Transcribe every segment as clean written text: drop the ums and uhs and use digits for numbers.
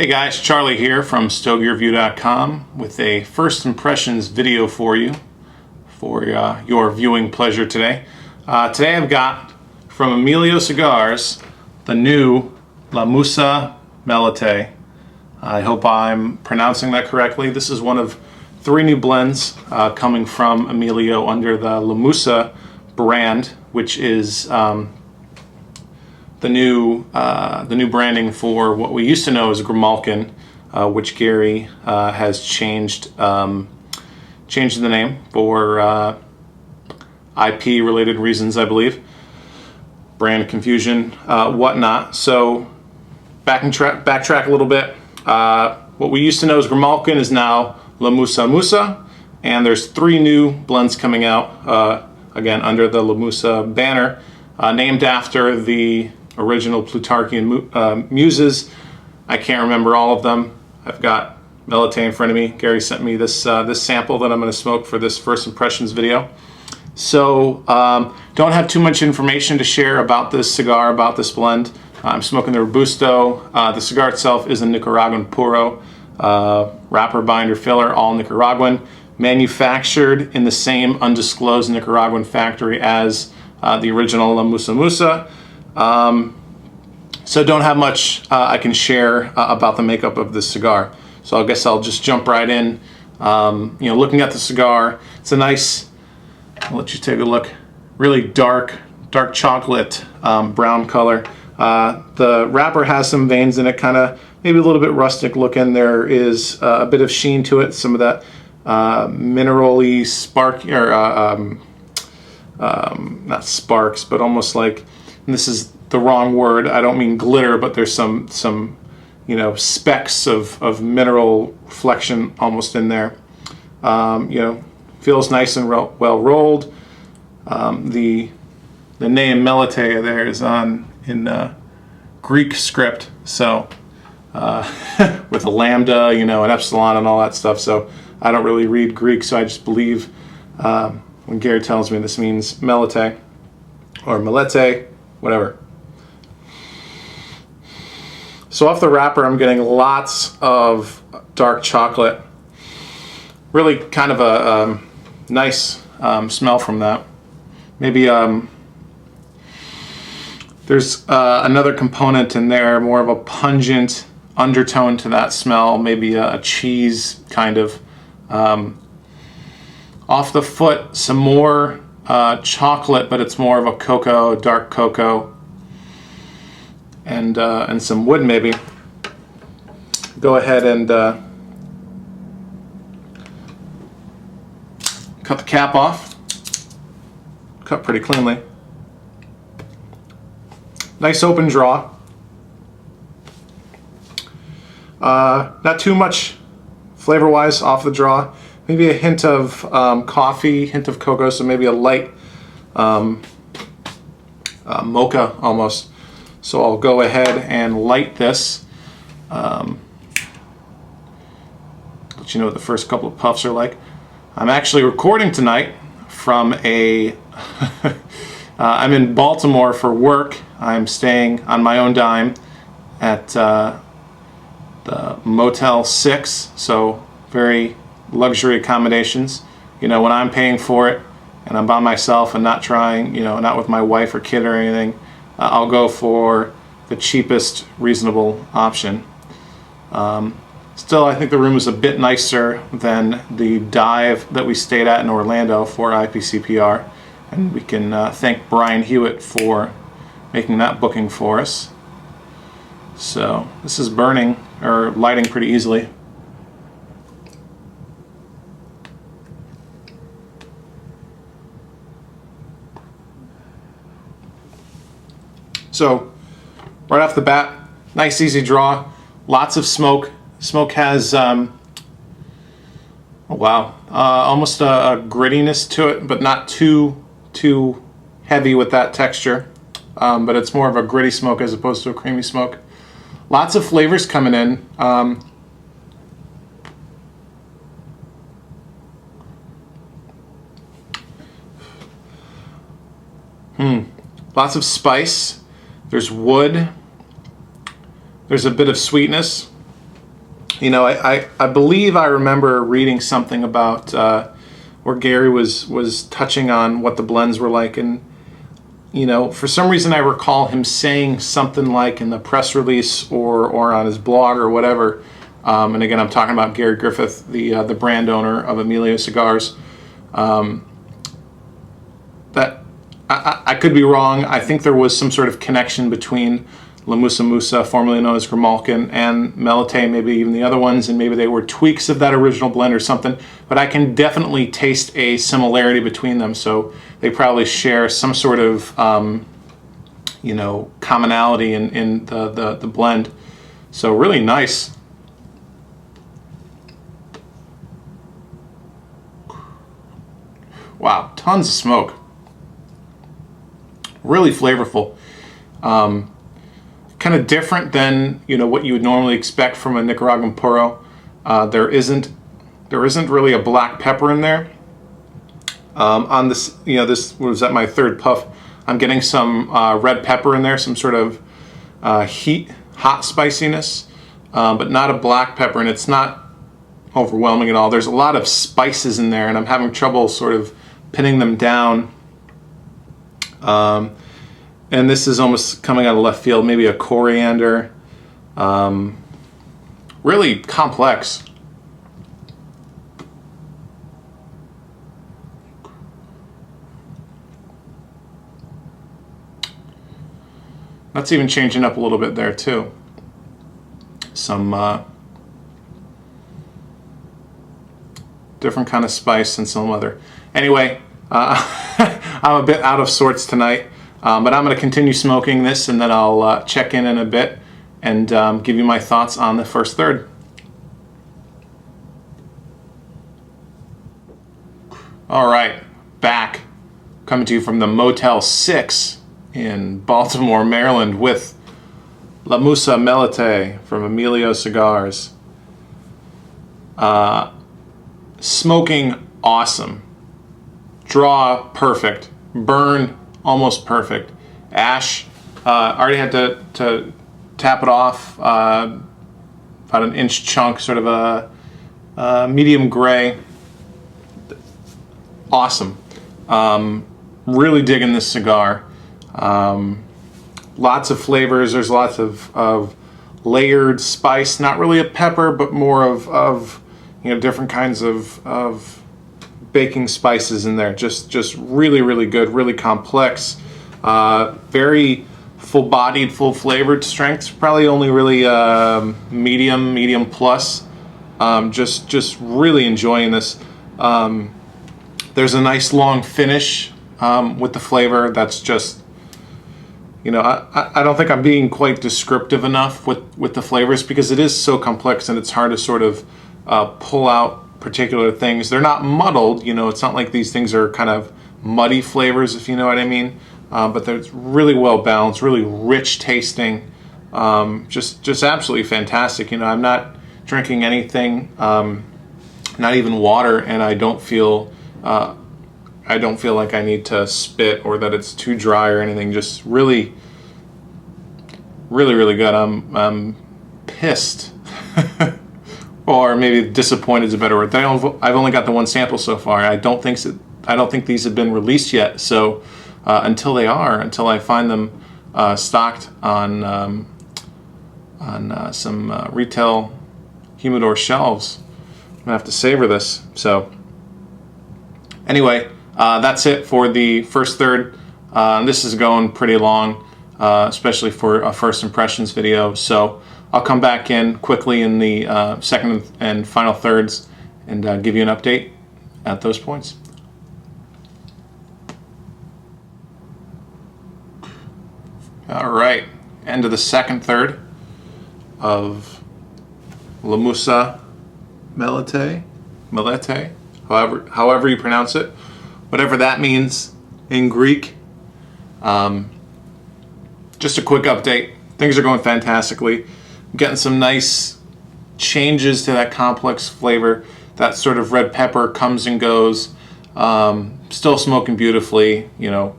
Hey guys, Charlie here from StogieReview.com with a first impressions video for you for your viewing pleasure today. Today I've got from Emilio Cigars the new Musa Melete. I hope I'm pronouncing that correctly. This is one of 3 new blends coming from Emilio under the Musa brand, which is the new branding for what we used to know as Grimalkin, which Gary has changed the name for IP related reasons, I believe, brand confusion, whatnot. So backtrack a little bit. What we used to know as Grimalkin is now Musa, and there's 3 new blends coming out again under the Musa banner, named after the original Plutarchian muses. I can't remember all of them. I've got Melete in front of me. Gary sent me this sample that I'm going to smoke for this first impressions video. So don't have too much information to share about this cigar, about this blend. I'm smoking the Robusto. The cigar itself is a Nicaraguan puro, wrapper, binder, filler, all Nicaraguan, manufactured in the same undisclosed Nicaraguan factory as the original Musa. So don't have much I can share about the makeup of this cigar. So I guess I'll just jump right in. Looking at the cigar, it's a nice, I'll let you take a look, really dark chocolate brown color. The wrapper has some veins in it, kind of maybe a little bit rustic looking. There is a bit of sheen to it, some of that mineral-y spark, or not sparks, but almost like, and this is the wrong word, I don't mean glitter, but there's some specks of mineral reflection almost in there. Feels nice and well rolled. The name Melete there is in Greek script, so with a lambda, an epsilon and all that stuff. So I don't really read Greek, so I just believe when Gary tells me this means Melete or Melete, whatever. So off the wrapper, I'm getting lots of dark chocolate. Really kind of a nice smell from that. Maybe there's another component in there, more of a pungent undertone to that smell, maybe a cheese kind of. Off the foot, some more chocolate, but it's more of a cocoa, dark cocoa, and some wood maybe. Go ahead and cut the cap off. Cut pretty cleanly. Nice open draw. Not too much flavor-wise off the draw. Maybe a hint of coffee, hint of cocoa, so maybe a light mocha almost. So I'll go ahead and light this. Let you know what the first couple of puffs are like. I'm actually recording tonight from a I'm in Baltimore for work. I'm staying on my own dime at the Motel 6, so very luxury accommodations. When I'm paying for it and I'm by myself and not trying, not with my wife or kid or anything, I'll go for the cheapest reasonable option. Still, I think the room is a bit nicer than the dive that we stayed at in Orlando for IPCPR, and we can thank Brian Hewitt for making that booking for us. So this is burning or lighting pretty easily. So right off the bat, nice easy draw, lots of smoke. Smoke has almost a grittiness to it, but not too heavy with that texture. But it's more of a gritty smoke as opposed to a creamy smoke. Lots of flavors coming in. Lots of spice. There's wood. There's a bit of sweetness. You know, I believe I remember reading something about where Gary was touching on what the blends were like, and you know, for some reason I recall him saying something like in the press release or on his blog or whatever. And again, I'm talking about Gary Griffith, the brand owner of Emilio Cigars. That I could be wrong. I think there was some sort of connection between La Musa, formerly known as Grimalkin, and Melete, maybe even the other ones, and maybe they were tweaks of that original blend or something. But I can definitely taste a similarity between them, so they probably share some sort of you know, commonality in the blend. So really nice. Wow, tons of smoke. Really flavorful. Kind of different than, you know, what you would normally expect from a Nicaraguan puro. There isn't really a black pepper in there. On this, you know, this was at my third puff. I'm getting some red pepper in there, some sort of hot spiciness, but not a black pepper, and it's not overwhelming at all. There's a lot of spices in there, and I'm having trouble sort of pinning them down. And this is almost coming out of left field, maybe a coriander. Really complex. That's even changing up a little bit there too. Some different kind of spice and some other. Anyway, I'm a bit out of sorts tonight. But I'm going to continue smoking this, and then I'll check in a bit and give you my thoughts on the first third. All right, back. Coming to you from the Motel 6 in Baltimore, Maryland, with La Musa Melete from Emilio Cigars. Smoking awesome. Draw perfect. Burn almost perfect. Ash, already had to tap it off. About an inch chunk, sort of a medium gray. Awesome. Really digging this cigar. Lots of flavors. There's lots of layered spice. Not really a pepper, but more of you know, different kinds of baking spices in there. Just really good, really complex, very full-bodied, full-flavored strengths. Probably only really medium plus. Just really enjoying this. There's a nice long finish with the flavor. That's just, you know, I don't think I'm being quite descriptive enough with the flavors, because it is so complex and it's hard to sort of pull out particular things. They're not muddled, you know, it's not like these things are kind of muddy flavors, if you know what I mean, but they're really well balanced, really rich tasting, just absolutely fantastic. You know, I'm not drinking anything, not even water, and I don't feel like I need to spit or that it's too dry or anything. Just really good. I'm pissed. Or maybe disappointed is a better word. I've only got the one sample so far. I don't think these have been released yet. So until I find them stocked on some retail humidor shelves, I'm gonna have to savor this. So anyway, that's it for the first third. This is going pretty long, especially for a first impressions video. So I'll come back in quickly in the second and final thirds and give you an update at those points. All right, end of the second third of La Musa Melete, however you pronounce it, whatever that means in Greek. Just a quick update. Things are going fantastically. I'm getting some nice changes to that complex flavor. That sort of red pepper comes and goes. Still smoking beautifully. You know,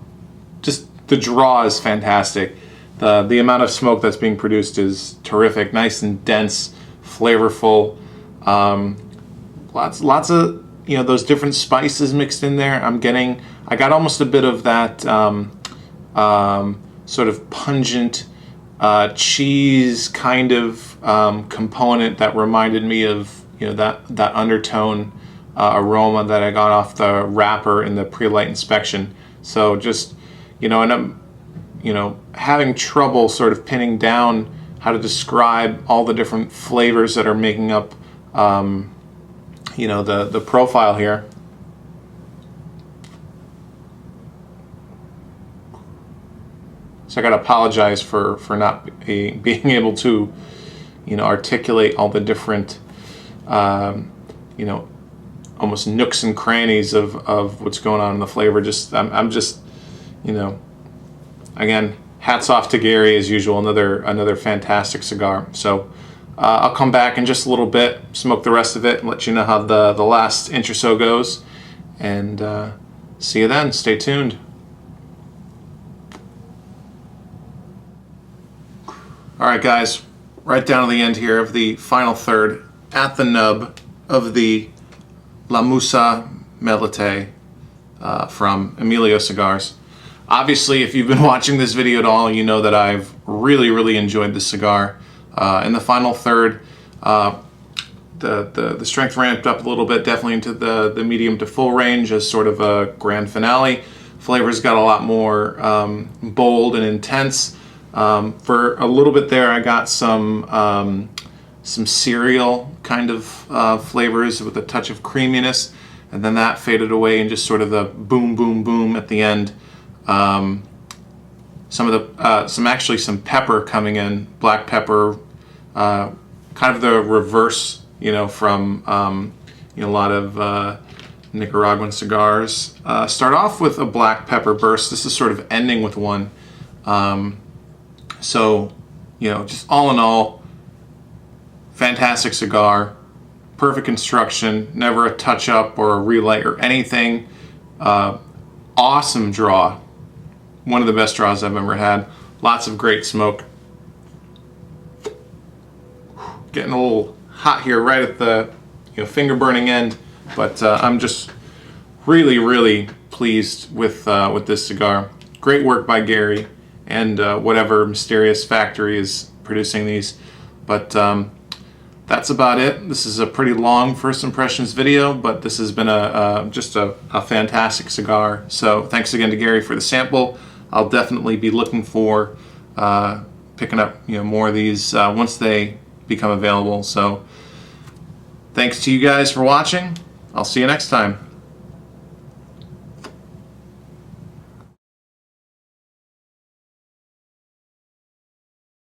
just the draw is fantastic. The amount of smoke that's being produced is terrific. Nice and dense, flavorful. Lots of, you know, those different spices mixed in there. I got almost a bit of that sort of pungent cheese kind of component that reminded me of, you know, that undertone aroma that I got off the wrapper in the pre-light inspection. So just, you know, and I'm, you know, having trouble sort of pinning down how to describe all the different flavors that are making up, you know, the profile here. So I gotta apologize for not being able to, you know, articulate all the different, you know, almost nooks and crannies of what's going on in the flavor. I'm just, you know, again, hats off to Gary as usual. Another fantastic cigar. So I'll come back in just a little bit, smoke the rest of it, and let you know how the last inch or so goes. And see you then. Stay tuned. All right, guys, right down to the end here of the final third, at the nub of the La Musa Melete from Emilio Cigars. Obviously, if you've been watching this video at all, you know that I've really enjoyed this cigar. In the final third, the strength ramped up a little bit, definitely into the medium to full range as sort of a grand finale. Flavors got a lot more bold and intense. For a little bit there, I got some cereal kind of flavors with a touch of creaminess, and then that faded away and just sort of the boom, boom, boom at the end. Some pepper coming in, black pepper, kind of the reverse, you know, from you know, a lot of Nicaraguan cigars. Start off with a black pepper burst. This is sort of ending with one. So, you know, just all in all, fantastic cigar, perfect construction, never a touch up or a relight or anything. Awesome draw. One of the best draws I've ever had. Lots of great smoke. Getting a little hot here right at the, you know, finger burning end, but I'm just really pleased with this cigar. Great work by Gary and whatever mysterious factory is producing these. But that's about it. This is a pretty long first impressions video, but this has been just a fantastic cigar. So thanks again to Gary for the sample. I'll definitely be looking for picking up, you know, more of these once they become available. So thanks to you guys for watching. I'll see you next time.